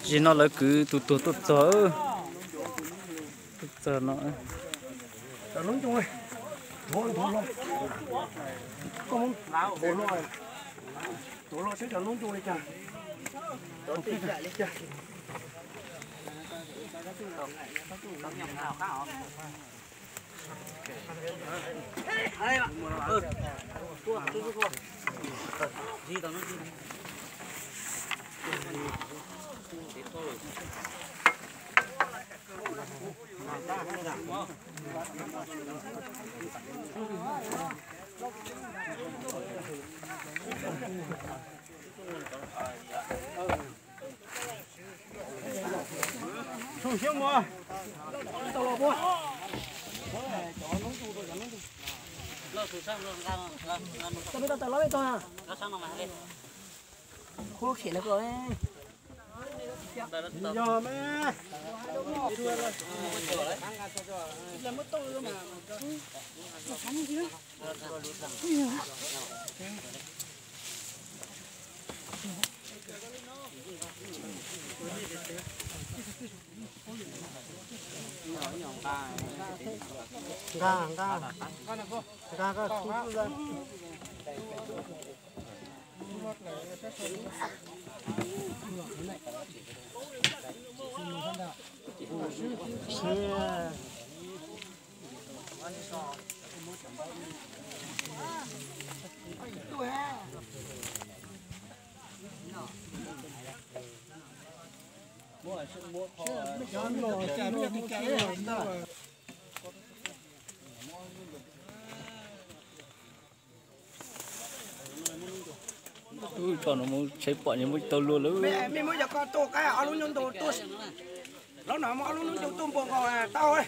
chỉ nó là cứ tụt giờ nó lúng chung ơi thôi lo con tổ lo sẽ cho lúng chung đi cha tổ tiền lại đi cha Xuống xuống mua. Tao lo mua. Tao biết tao lo biết à. Khô khỉ nó rồi. Giờ mẹ. Làm mất tôi rồi mà. Thắng chứ. cho nó muốn chế bỏ những mũi tàu luôn luôn. Mẹ mới giờ con tổ cái áo luôn tổ tôi. Lúc nào mà áo luôn tổ tôm bò ngò tao ơi.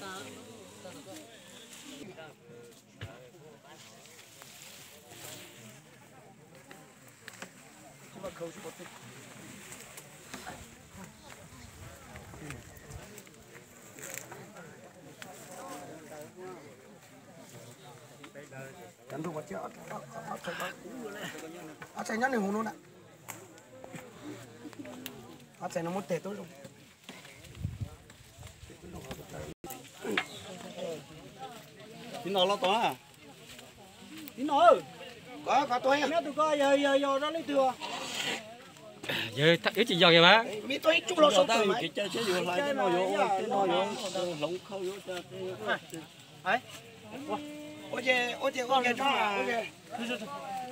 Chẳng đủ mà chứ áo chạy nhát này hùng luôn ạ. Áo chạy nó muốn tệ tôi rồi. Tí nào lo to à? Tí nào? Có tôi. Mẹ tôi có giờ nó lấy thừa. Giờ thật ít chỉ giờ kìa má. Mi tôi chúc lo số tuổi cái chơi chế vô lại cái nó vô lỏng khâu vô cho ấy. Ôi chè cho à.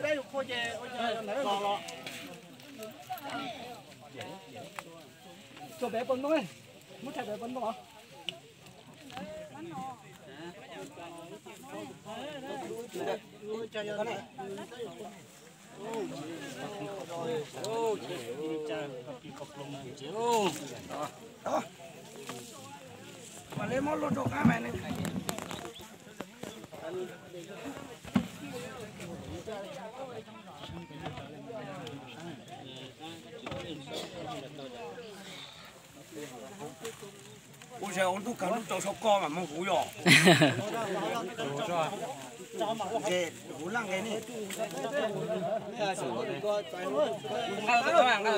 Đây được ôi chè lo. Cho bé bưng thôi. Muốn thay bé bưng không? Đó. Mà lấy món lột đồ cá mày này. Ôi trời ơi, tôi cần lúc cho con mà mong hú rồi. Kệ, hú lăng cái này.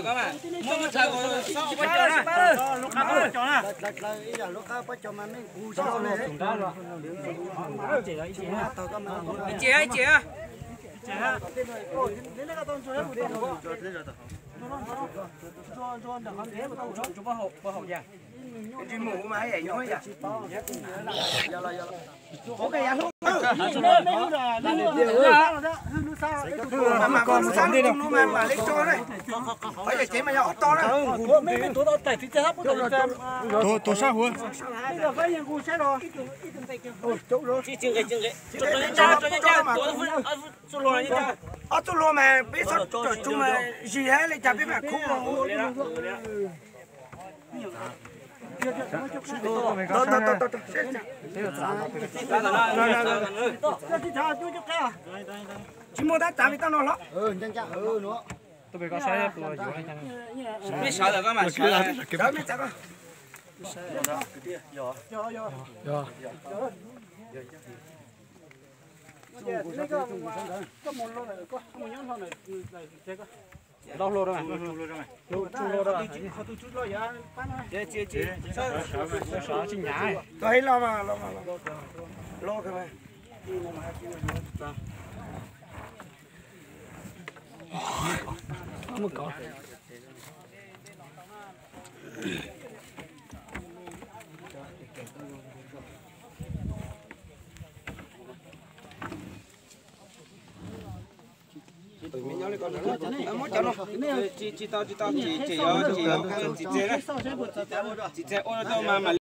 Các bạn. Mua chơi của chị bắt chó nè. Lúc cá bắt chó nè. Lúc cá bắt chó mà mình hú cho này. Chị ơi. Chị ha. Đến đây các con cho đấy một cho bao hậu nha. Cái mũ mà ấy nhói à. Ok ya luôn. Mà con sáng đi đâu mà lấy cho đấy. Phải để chế mà nhỏ to đấy. Mấy tổ tẩy thì chết hết. Tổ sao hả? Bây giờ phải nhận cú xe rồi. Chỗ rồi. Chừng cái. Cho tổ lô này nha. Tổ lô mà biết sao chung mà gì hết lại chả biết mà khúc rồi. Chỉ mua đá tạm thì tao nói lắm. Nữa. Tôi bị có sai rồi rồi hay chăng? Biết sợ rồi các bạn. Đó biết sao có một lô này có một nhóm lô này thế có đâu lô đâu mà lô đâu mà họ tu chút lô vậy chị sao chị nhảy tôi lo mà lo cái này không có mình nhau đi con mất cho nó chị tao chị chơi đấy chị chơi ô tô mà